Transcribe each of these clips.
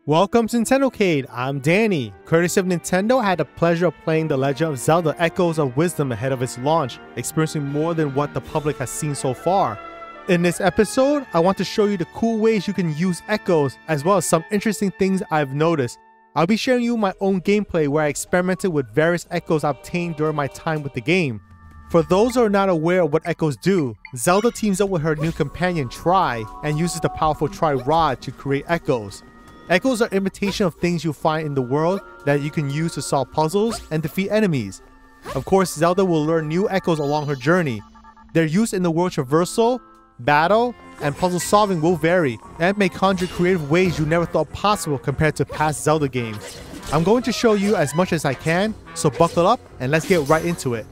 Welcome to Nintendocade, I'm Danny. Courtesy of Nintendo, I had the pleasure of playing The Legend of Zelda Echoes of Wisdom ahead of its launch, experiencing more than what the public has seen so far. In this episode, I want to show you the cool ways you can use Echoes, as well as some interesting things I've noticed. I'll be sharing you my own gameplay where I experimented with various Echoes obtained during my time with the game. For those who are not aware of what Echoes do, Zelda teams up with her new companion Tri and uses the powerful Tri Rod to create Echoes. Echoes are imitation of things you'll find in the world that you can use to solve puzzles and defeat enemies. Of course, Zelda will learn new Echoes along her journey. Their use in the world traversal, battle, and puzzle solving will vary and may conjure creative ways you never thought possible compared to past Zelda games. I'm going to show you as much as I can, so buckle up and let's get right into it.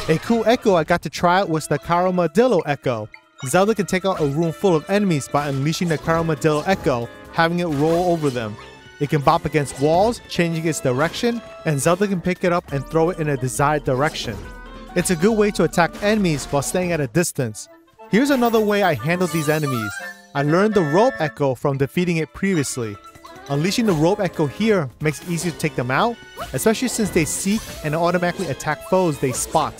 A cool Echo I got to try out was the Caramodillo Echo. Zelda can take out a room full of enemies by unleashing the Caramodillo Echo, having it roll over them. It can bop against walls, changing its direction, and Zelda can pick it up and throw it in a desired direction. It's a good way to attack enemies while staying at a distance. Here's another way I handled these enemies. I learned the Rope Echo from defeating it previously. Unleashing the Rope Echo here makes it easier to take them out, especially since they seek and automatically attack foes they spot.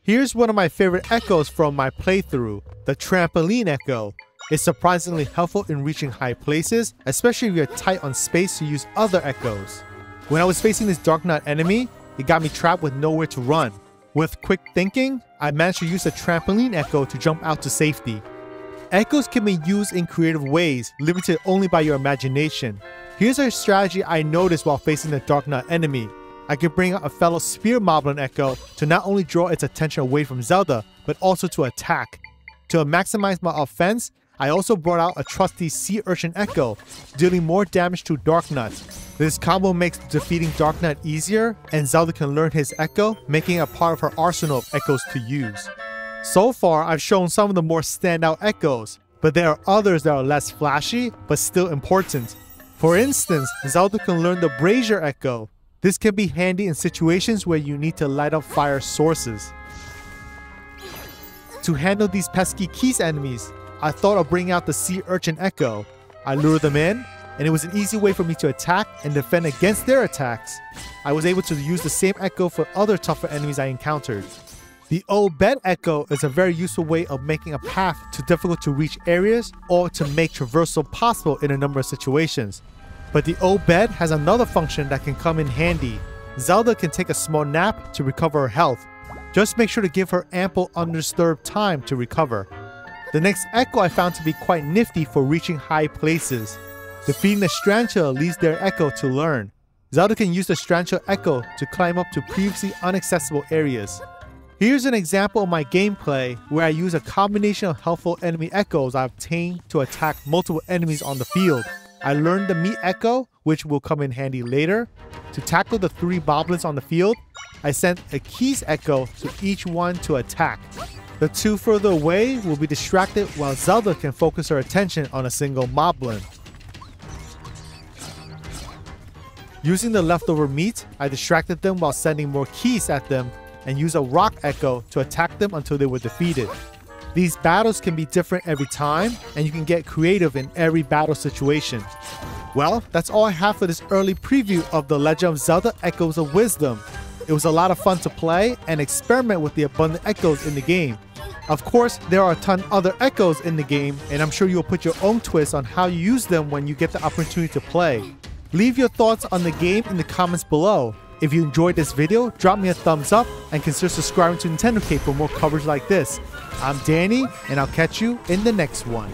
Here's one of my favorite Echoes from my playthrough, the Trampoline Echo. It's surprisingly helpful in reaching high places, especially if you're tight on space to use other Echoes. When I was facing this Dark Knight enemy, it got me trapped with nowhere to run. With quick thinking, I managed to use the Trampoline Echo to jump out to safety. Echoes can be used in creative ways, limited only by your imagination. Here's a strategy I noticed while facing the Dark Knight enemy. I could bring out a fellow Spear Moblin Echo to not only draw its attention away from Zelda, but also to attack. To maximize my offense, I also brought out a trusty Sea Urchin Echo, dealing more damage to Dark Knight. This combo makes defeating Dark Knight easier, and Zelda can learn his Echo, making it a part of her arsenal of Echoes to use. So far, I've shown some of the more standout Echoes, but there are others that are less flashy, but still important. For instance, Zelda can learn the Brazier Echo. This can be handy in situations where you need to light up fire sources. To handle these pesky Keese enemies, I thought of bringing out the Sea Urchin Echo. I lured them in, and it was an easy way for me to attack and defend against their attacks. I was able to use the same Echo for other tougher enemies I encountered. The Old Bed Echo is a very useful way of making a path to difficult to reach areas or to make traversal possible in a number of situations. But the Old Bed has another function that can come in handy. Zelda can take a small nap to recover her health. Just make sure to give her ample undisturbed time to recover. The next Echo I found to be quite nifty for reaching high places. Defeating the Strantula leaves their Echo to learn. Zelda can use the Strantula Echo to climb up to previously inaccessible areas. Here's an example of my gameplay where I use a combination of helpful enemy Echoes I obtained to attack multiple enemies on the field. I learned the Meat Echo, which will come in handy later. To tackle the 3 Boblins on the field, I sent a Keese Echo to each one to attack. The 2 further away will be distracted while Zelda can focus her attention on a single Moblin. Using the leftover meat, I distracted them while sending more Keese at them and used a Rock Echo to attack them until they were defeated. These battles can be different every time, and you can get creative in every battle situation. Well, that's all I have for this early preview of The Legend of Zelda Echoes of Wisdom. It was a lot of fun to play and experiment with the abundant Echoes in the game. Of course, there are a ton other Echoes in the game, and I'm sure you'll put your own twist on how you use them when you get the opportunity to play. Leave your thoughts on the game in the comments below. If you enjoyed this video, drop me a thumbs up and consider subscribing to Nintendocade for more coverage like this. I'm Danny, and I'll catch you in the next one.